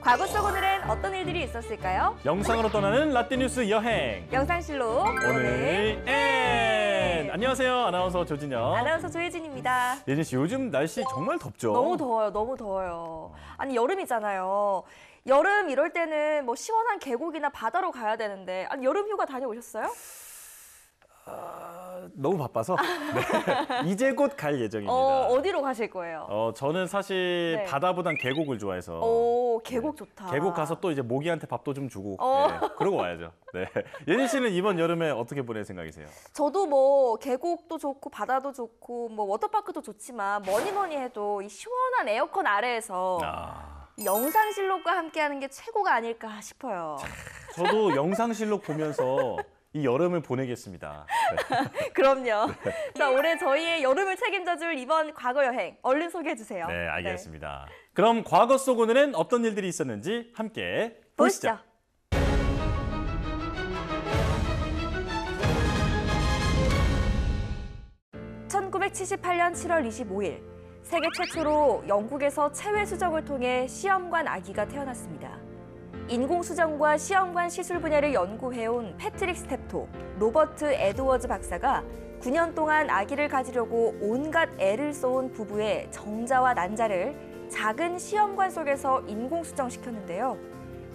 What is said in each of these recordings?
과거 속 오늘은 어떤 일들이 있었을까요? 영상으로 떠나는 라떼뉴스 여행. 영상실로 오늘 N. 안녕하세요. 아나운서 조진영. 아나운서 조혜진입니다. 예진 씨, 요즘 날씨 정말 덥죠? 너무 더워요. 너무 더워요. 아니 여름이잖아요. 여름 이럴 때는 뭐 시원한 계곡이나 바다로 가야 되는데 아니 여름 휴가 다녀오셨어요? 너무 바빠서 네. 이제 곧 갈 예정입니다. 어디로 가실 거예요? 저는 사실 네. 바다보단 계곡을 좋아해서. 오, 계곡 좋다. 계곡 가서 또 이제 모기한테 밥도 좀 주고 네, 그러고 와야죠. 네. 예진 씨는 이번 여름에 어떻게 보낼 생각이세요? 저도 뭐 계곡도 좋고 바다도 좋고 뭐 워터파크도 좋지만 뭐니 해도 이 시원한 에어컨 아래에서 이 영상실록과 함께하는 게 최고가 아닐까 싶어요. 저도 영상실록 보면서 이 여름을 보내겠습니다. 네. 그럼요. 자, 올해 저희의 여름을 책임져줄 이번 과거 여행 얼른 소개해 주세요. 네, 알겠습니다. 그럼 과거 속 오늘은 어떤 일들이 있었는지 함께 보시죠. 1978년 7월 25일, 세계 최초로 영국에서 체외 수정을 통해 시험관 아기가 태어났습니다. 인공수정과 시험관 시술 분야를 연구해온 패트릭 스텝토, 로버트 에드워즈 박사가 9년 동안 아기를 가지려고 온갖 애를 써온 부부의 정자와 난자를 작은 시험관 속에서 인공수정시켰는데요.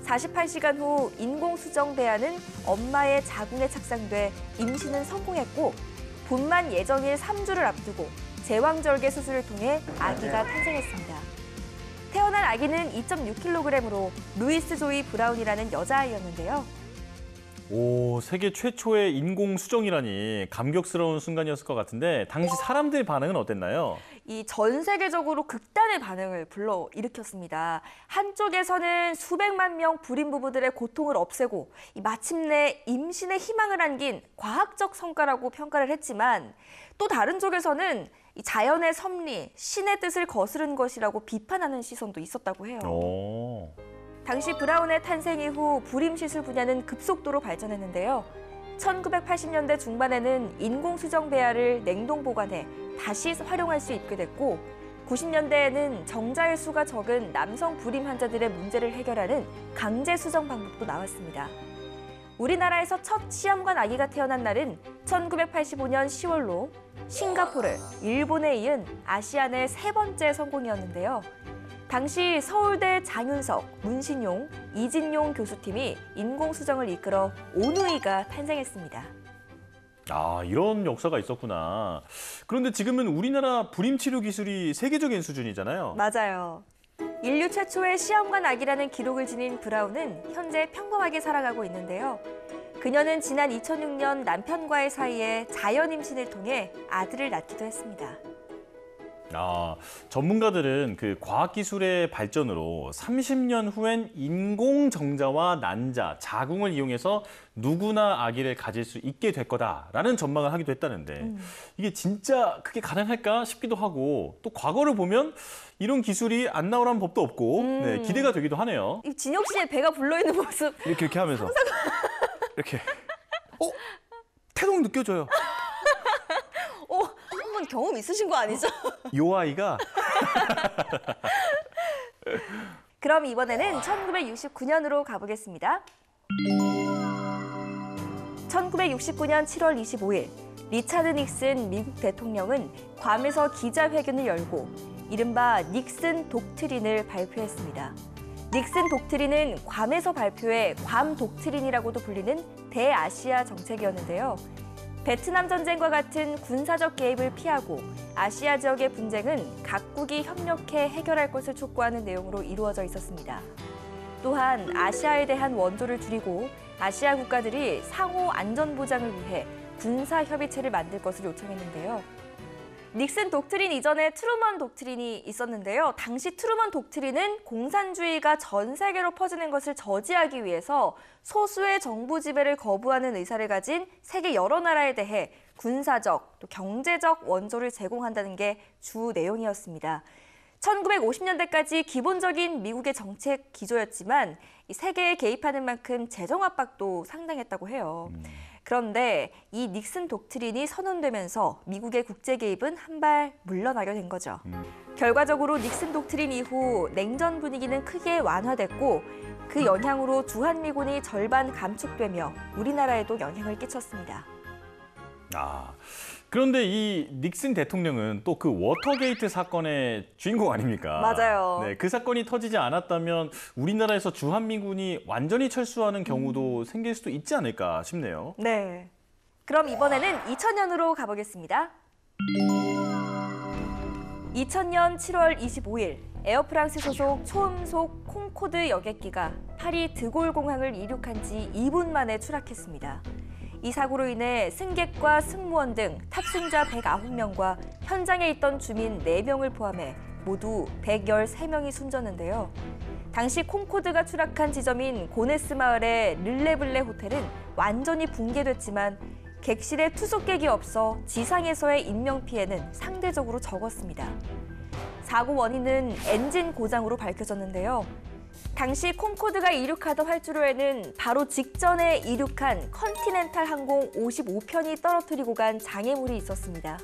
48시간 후 인공수정 배아는 엄마의 자궁에 착상돼 임신은 성공했고 분만 예정일 3주를 앞두고 제왕절개 수술을 통해 아기가 탄생했습니다. 태어난 아기는 2.6kg으로 루이스 조이 브라운이라는 여자아이였는데요. 오, 세계 최초의 인공수정이라니 감격스러운 순간이었을 것 같은데 당시 사람들의 반응은 어땠나요? 이 전 세계적으로 극단의 반응을 불러일으켰습니다. 한쪽에서는 수백만 명 불임 부부들의 고통을 없애고 마침내 임신의 희망을 안긴 과학적 성과라고 평가를 했지만 또 다른 쪽에서는 이 자연의 섭리, 신의 뜻을 거스른 것이라고 비판하는 시선도 있었다고 해요. 오. 당시 브라운의 탄생 이후 불임 시술 분야는 급속도로 발전했는데요. 1980년대 중반에는 인공수정 배아를 냉동 보관해 다시 활용할 수 있게 됐고 90년대에는 정자의 수가 적은 남성 불임 환자들의 문제를 해결하는 강제 수정 방법도 나왔습니다. 우리나라에서 첫 시험관 아기가 태어난 날은 1985년 10월로 싱가포르, 일본에 이은 아시아 내 세 번째 성공이었는데요. 당시 서울대 장윤석, 문신용, 이진용 교수팀이 인공수정을 이끌어 오누이가 탄생했습니다. 아, 이런 역사가 있었구나. 그런데 지금은 우리나라 불임 치료 기술이 세계적인 수준이잖아요. 맞아요. 인류 최초의 시험관 아기라는 기록을 지닌 브라운은 현재 평범하게 살아가고 있는데요. 그녀는 지난 2006년 남편과의 사이에 자연 임신을 통해 아들을 낳기도 했습니다. 전문가들은 그 과학기술의 발전으로 30년 후엔 인공정자와 난자, 자궁을 이용해서 누구나 아기를 가질 수 있게 될 거다라는 전망을 하기도 했다는데 이게 진짜 그게 가능할까 싶기도 하고 또 과거를 보면 이런 기술이 안 나오라는 법도 없고 네, 기대가 되기도 하네요. 이 진혁 씨의 배가 불러있는 모습 이렇게 하면서 이렇게 태동 느껴져요. 한번 경험 있으신 거 아니죠? 요 아이가 그럼 이번에는 1969년으로 가보겠습니다. 1969년 7월 25일, 리차드 닉슨 미국 대통령은 괌에서 기자회견을 열고 이른바 닉슨 독트린을 발표했습니다. 닉슨 독트린은 괌에서 발표해 괌 독트린이라고도 불리는 대아시아 정책이었는데요. 베트남 전쟁과 같은 군사적 개입을 피하고 아시아 지역의 분쟁은 각국이 협력해 해결할 것을 촉구하는 내용으로 이루어져 있었습니다. 또한 아시아에 대한 원조를 줄이고 아시아 국가들이 상호 안전 보장을 위해 군사 협의체를 만들 것을 요청했는데요. 닉슨 독트린 이전에 트루먼 독트린이 있었는데요. 당시 트루먼 독트린은 공산주의가 전 세계로 퍼지는 것을 저지하기 위해서 소수의 정부 지배를 거부하는 의사를 가진 세계 여러 나라에 대해 군사적, 또 경제적 원조를 제공한다는 게 주 내용이었습니다. 1950년대까지 기본적인 미국의 정책 기조였지만 세계에 개입하는 만큼 재정 압박도 상당했다고 해요. 그런데 이 닉슨 독트린이 선언되면서 미국의 국제 개입은 한 발 물러나게 된 거죠. 결과적으로 닉슨 독트린 이후 냉전 분위기는 크게 완화됐고 그 영향으로 주한미군이 절반 감축되며 우리나라에도 영향을 끼쳤습니다. 그런데 이 닉슨 대통령은 또 그 워터게이트 사건의 주인공 아닙니까? 맞아요. 네, 그 사건이 터지지 않았다면 우리나라에서 주한미군이 완전히 철수하는 경우도 생길 수도 있지 않을까 싶네요. 네. 그럼 이번에는 2000년으로 가보겠습니다. 2000년 7월 25일 에어프랑스 소속 초음속 콩코드 여객기가 파리 드골 공항을 이륙한 지 2분 만에 추락했습니다. 이 사고로 인해 승객과 승무원 등 탑승자 109명과 현장에 있던 주민 4명을 포함해 모두 113명이 숨졌는데요. 당시 콩코드가 추락한 지점인 고네스 마을의 르레블레 호텔은 완전히 붕괴됐지만 객실에 투숙객이 없어 지상에서의 인명피해는 상대적으로 적었습니다. 사고 원인은 엔진 고장으로 밝혀졌는데요. 당시 콩코드가 이륙하던 활주로에는 바로 직전에 이륙한 컨티넨탈 항공 55편이 떨어뜨리고 간 장애물이 있었습니다.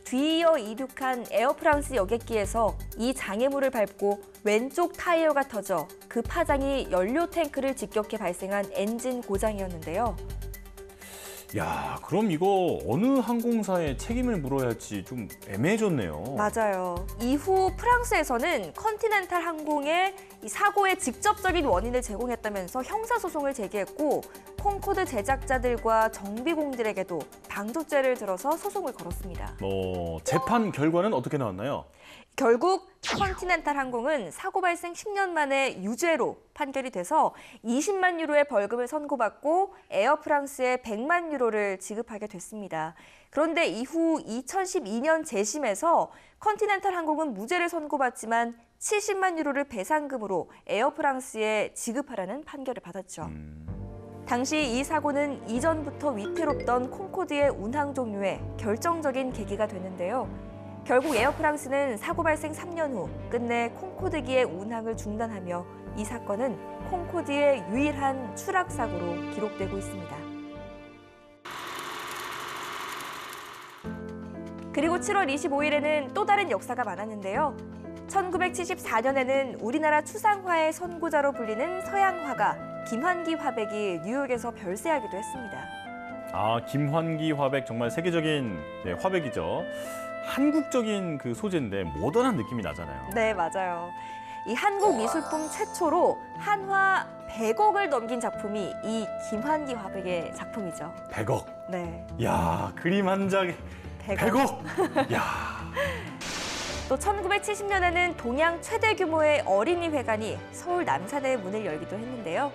뒤이어 이륙한 에어프랑스 여객기에서 이 장애물을 밟고 왼쪽 타이어가 터져 그 파장이 연료 탱크를 직격해 발생한 엔진 고장이었는데요. 야, 그럼 이거 어느 항공사에 책임을 물어야 할지 좀 애매해졌네요. 맞아요. 이후 프랑스에서는 컨티넨탈 항공에 이 사고의 직접적인 원인을 제공했다면서 형사소송을 제기했고 콩코드 제작자들과 정비공들에게도 방조죄를 들어서 소송을 걸었습니다. 재판 결과는 어떻게 나왔나요? 결국 컨티넨탈 항공은 사고 발생 10년 만에 유죄로 판결이 돼서 20만 유로의 벌금을 선고받고 에어프랑스에 100만 유로를 지급하게 됐습니다. 그런데 이후 2012년 재심에서 컨티넨탈 항공은 무죄를 선고받지만 70만 유로를 배상금으로 에어프랑스에 지급하라는 판결을 받았죠. 당시 이 사고는 이전부터 위태롭던 콩코드의 운항 종료에 결정적인 계기가 됐는데요. 결국 에어프랑스는 사고 발생 3년 후 끝내 콩코드기의 운항을 중단하며 이 사건은 콩코드의 유일한 추락 사고로 기록되고 있습니다. 그리고 7월 25일에는 또 다른 역사가 많았는데요. 1974년에는 우리나라 추상화의 선구자로 불리는 서양 화가 김환기 화백이 뉴욕에서 별세하기도 했습니다. 김환기 화백 정말 세계적인 화백이죠. 한국적인 그 소재인데 모던한 느낌이 나잖아요. 네, 맞아요. 이 한국 미술품 최초로 한화 100억을 넘긴 작품이 이 김환기 화백의 작품이죠. 100억. 네. 야, 그림 한 장에 100억. 야. 또 1970년에는 동양 최대 규모의 어린이 회관이 서울 남산에 문을 열기도 했는데요.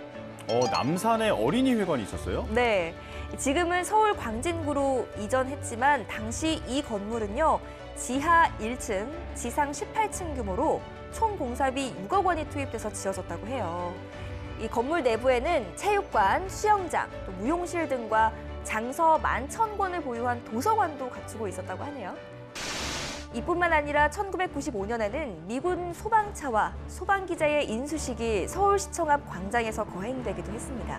남산에 어린이 회관이 있었어요? 네. 지금은 서울 광진구로 이전했지만 당시 이 건물은요. 지하 1층, 지상 18층 규모로 총 공사비 6억 원이 투입돼서 지어졌다고 해요. 이 건물 내부에는 체육관, 수영장, 또 무용실 등과 장서 11,000권을 보유한 도서관도 갖추고 있었다고 하네요. 이뿐만 아니라 1995년에는 미군 소방차와 소방기자의 인수식이 서울시청 앞 광장에서 거행되기도 했습니다.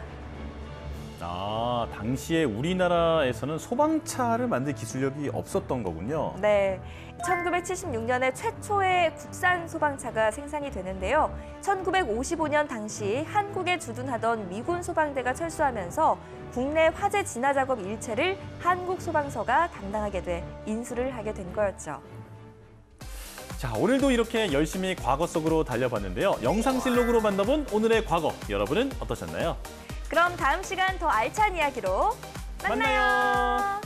당시에 우리나라에서는 소방차를 만들 기술력이 없었던 거군요. 네, 1976년에 최초의 국산 소방차가 생산이 되는데요. 1955년 당시 한국에 주둔하던 미군 소방대가 철수하면서 국내 화재 진화 작업 일체를 한국소방서가 담당하게 돼 인수를 하게 된 거였죠. 자, 오늘도 이렇게 열심히 과거 속으로 달려봤는데요. 영상실록으로 만나본 오늘의 과거, 여러분은 어떠셨나요? 그럼 다음 시간 더 알찬 이야기로 만나요.